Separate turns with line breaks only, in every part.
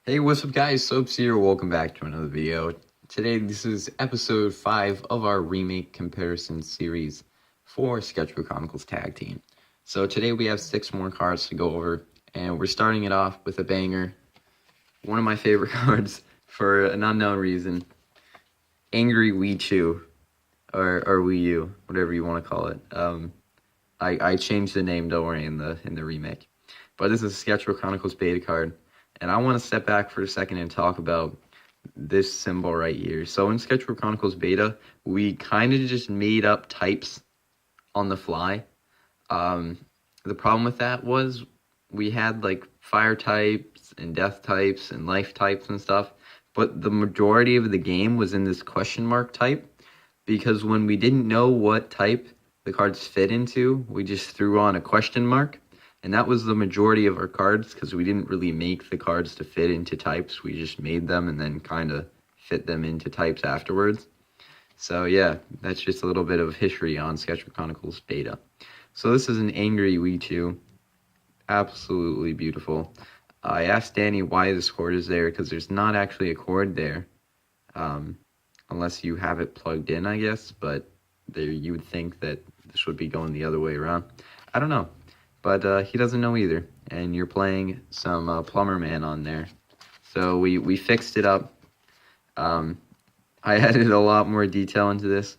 Hey, what's up guys, Soapss here, welcome back to another video. Today, this is episode 5 of our remake comparison series for Sketchbook Chronicles Tag Team. So today we have 6 more cards to go over, and we're starting it off with a banger. One of my favorite cards for an unknown reason. Angry Wii Chew, or Wii U, whatever you want to call it. I changed the name, don't worry, in the remake. But this is a Sketchbook Chronicles beta card. And I want to step back for a second and talk about this symbol right here. So in Sketchbook Chronicles Beta, we kind of just made up types on the fly. The problem with that was we had like fire types and death types and life types and stuff. But the majority of the game was in this question mark type. Because when we didn't know what type the cards fit into, we just threw on a question mark. And that was the majority of our cards, because we didn't really make the cards to fit into types. We just made them and then kind of fit them into types afterwards. So yeah, that's just a little bit of history on Sketchbook Chronicles Beta. So this is an Angry Wii Chew. Absolutely beautiful. I asked Danny why this cord is there, because there's not actually a cord there. Unless you have it plugged in, I guess. But there, you would think that this would be going the other way around. I don't know. But he doesn't know either, and you're playing some Plumber Man on there. So we fixed it up. I added a lot more detail into this.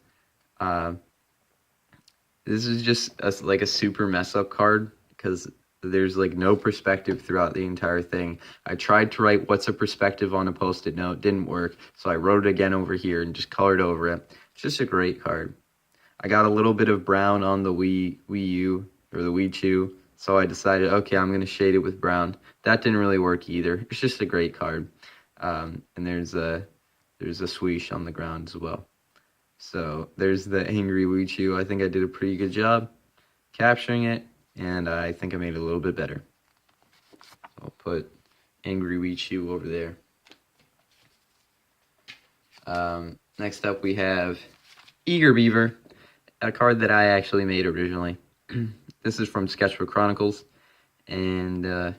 This is just like a super mess up card, because there's like no perspective throughout the entire thing. I tried to write what's a perspective on a post-it note, didn't work, so I wrote it again over here and just colored over it. It's just a great card. I got a little bit of brown on the Wii U, or the Wii Chew, so I decided, okay, I'm going to shade it with brown. That didn't really work either. It's just a great card. And there's a swoosh on the ground as well. So there's the Angry Wii Chew. I think I did a pretty good job capturing it, and I think I made it a little bit better. I'll put Angry Wii Chew over there. Next up we have Eager Beaver, a card that I actually made originally. This is from Sketchbook Chronicles, and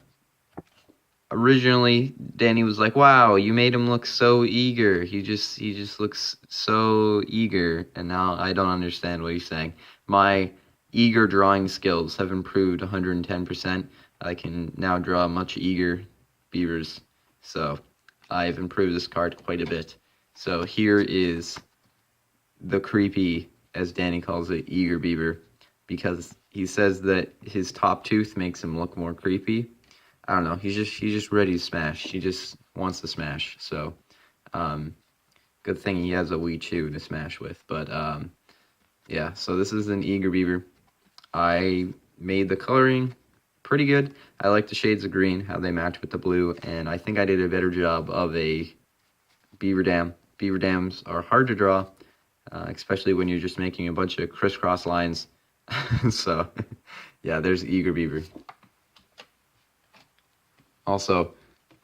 originally Danny was like, "Wow, you made him look so eager. He just looks so eager." And now I don't understand what he's saying. My eager drawing skills have improved 110%. I can now draw much eager beavers, so I've improved this card quite a bit. So here is the creepy, as Danny calls it, Eager Beaver, because he says that his top tooth makes him look more creepy. I don't know. He's just ready to smash. He just wants to smash. So, good thing he has a Wii Chew to smash with. But yeah. So this is an Eager Beaver. I made the coloring pretty good. I like the shades of green, how they match with the blue, and I think I did a better job of a beaver dam. Beaver dams are hard to draw, especially when you're just making a bunch of crisscross lines. So, yeah, there's Eager Beaver. Also,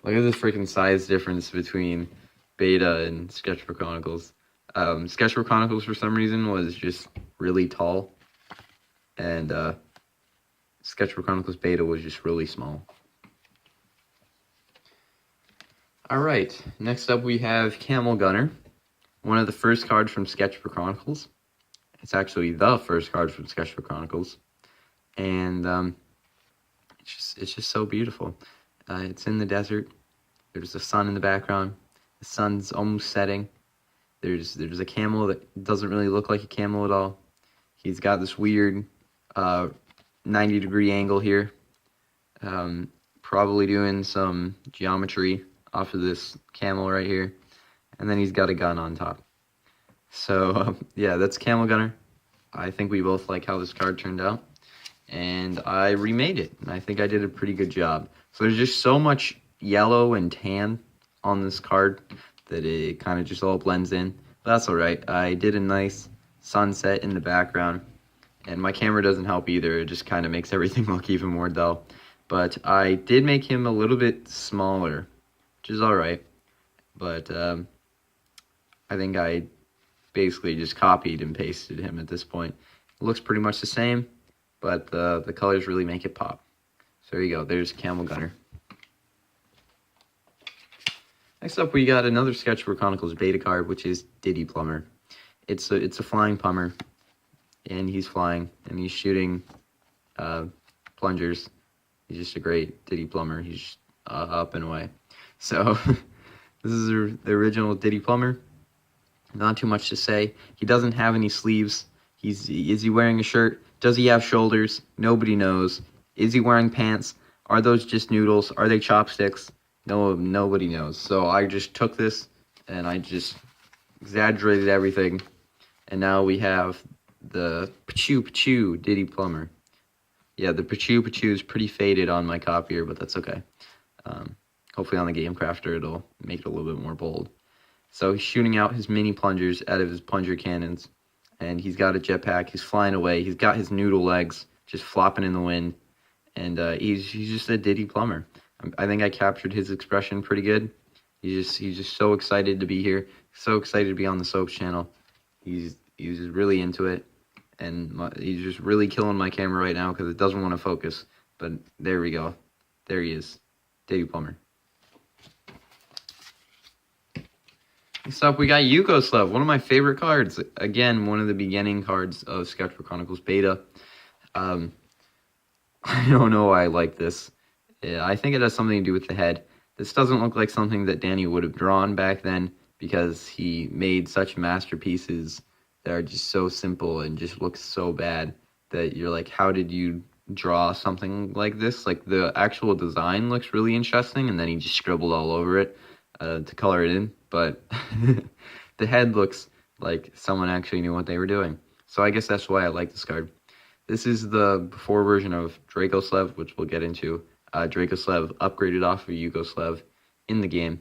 look at this freaking size difference between Beta and Sketchbook Chronicles. Sketchbook Chronicles, for some reason, was just really tall, and Sketchbook Chronicles Beta was just really small. Alright, next up we have Camel Gunner, one of the first cards from Sketchbook Chronicles. It's actually the first card from Sketchbook Chronicles, and it's just so beautiful. It's in the desert. There's the sun in the background. The sun's almost setting. There's a camel that doesn't really look like a camel at all. He's got this weird 90-degree angle here. Probably doing some geometry off of this camel right here, and then he's got a gun on top. So, yeah, that's Camel Gunner. I think we both like how this card turned out. And I remade it, and I think I did a pretty good job. So there's just so much yellow and tan on this card that it kind of just all blends in. But that's alright. I did a nice sunset in the background. And my camera doesn't help either. It just kind of makes everything look even more dull. But I did make him a little bit smaller, which is alright. But I think I basically just copied and pasted him at this point. It looks pretty much the same, but the colors really make it pop. So there you go. There's Camel Gunner. Next up, we got another Sketchbook Chronicles beta card, which is Diddy Plumber. It's a flying plumber, and he's flying, and he's shooting plungers. He's just a great Diddy Plumber. He's up and away. So this is the original Diddy Plumber. Not too much to say. He doesn't have any sleeves. Is he wearing a shirt? Does he have shoulders? Nobody knows. Is he wearing pants? Are those just noodles? Are they chopsticks? No, nobody knows. So I just took this and I just exaggerated everything, and now we have the Pachu Diddy Plumber. Yeah, the Pachu is pretty faded on my copier, but that's okay. Hopefully on the Game Crafter it'll make it a little bit more bold. So he's shooting out his mini plungers out of his plunger cannons, and he's got a jetpack. He's flying away. He's got his noodle legs just flopping in the wind, and he's just a Diddy Plumber. I think I captured his expression pretty good. He's just so excited to be here, so excited to be on the Soapss channel. He's just really into it, and he's just really killing my camera right now because it doesn't want to focus. But there we go. There he is, Diddy Plumber. Next up, we got Yukos Loaf, one of my favorite cards. Again, one of the beginning cards of Sketchbook Chronicles Beta. I don't know why I like this. I think it has something to do with the head. This doesn't look like something that Danny would have drawn back then, because he made such masterpieces that are just so simple and just look so bad that you're like, how did you draw something like this? Like, the actual design looks really interesting, and then he just scribbled all over it to color it in, but the head looks like someone actually knew what they were doing. So I guess that's why I like this card. This is the before version of Yukos Loaf, which we'll get into. Yukos Loaf upgraded off of Yukos Loaf in the game,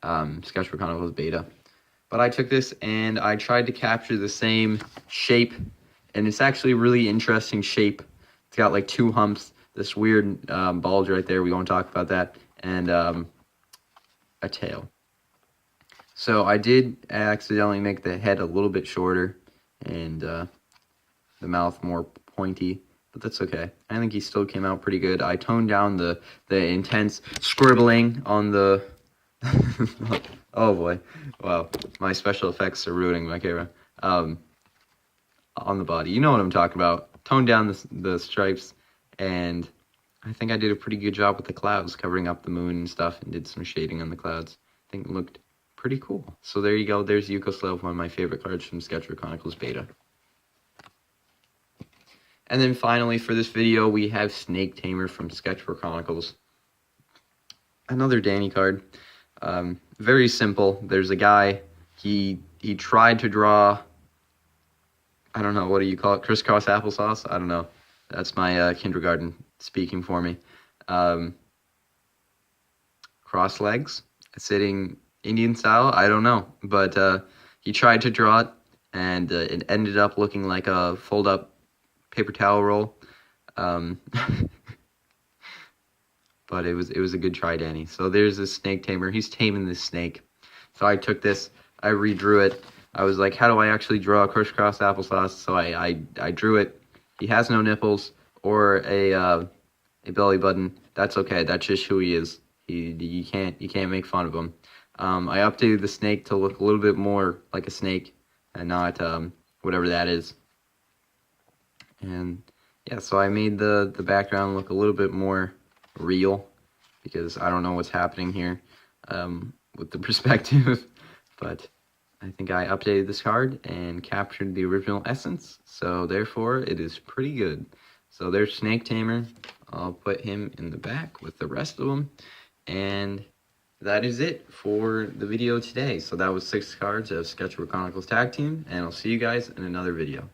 Sketchbook Chronicles Beta. But I took this and I tried to capture the same shape, and it's actually a really interesting shape. It's got like two humps, this weird bulge right there, we won't talk about that, and a tail. So I did accidentally make the head a little bit shorter and the mouth more pointy, but that's okay. I think he still came out pretty good. I toned down the intense scribbling on the oh boy, wow, my special effects are ruining my camera. On the body, you know what I'm talking about. Toned down the stripes, and I think I did a pretty good job with the clouds, covering up the moon and stuff, and did some shading on the clouds. I think it looked pretty cool. So there you go. There's Yukos Loaf, one of my favorite cards from Sketchbook Chronicles Beta. And then finally for this video, we have Snake Tamer from Sketchbook Chronicles. Another Danny card. Very simple. There's a guy, he tried to draw, I don't know, what do you call it? Crisscross applesauce? I don't know. That's my kindergarten speaking for me. Cross legs, sitting Indian style, I don't know. But he tried to draw it, and it ended up looking like a fold-up paper towel roll. But it was a good try, Danny. So there's this Snake Tamer. He's taming this snake. So I took this, I redrew it. I was like, how do I actually draw a crisscross applesauce? So I drew it. He has no nipples or a belly button. That's okay. That's just who he is. You can't make fun of him. I updated the snake to look a little bit more like a snake and not whatever that is. And yeah, so I made the background look a little bit more real, because I don't know what's happening here with the perspective, but I think I updated this card and captured the original essence, so therefore it is pretty good. So there's Snake Tamer. I'll put him in the back with the rest of them, and that is it for the video today. So that was 6 cards of Sketchbook Chronicles Tag Team, and I'll see you guys in another video.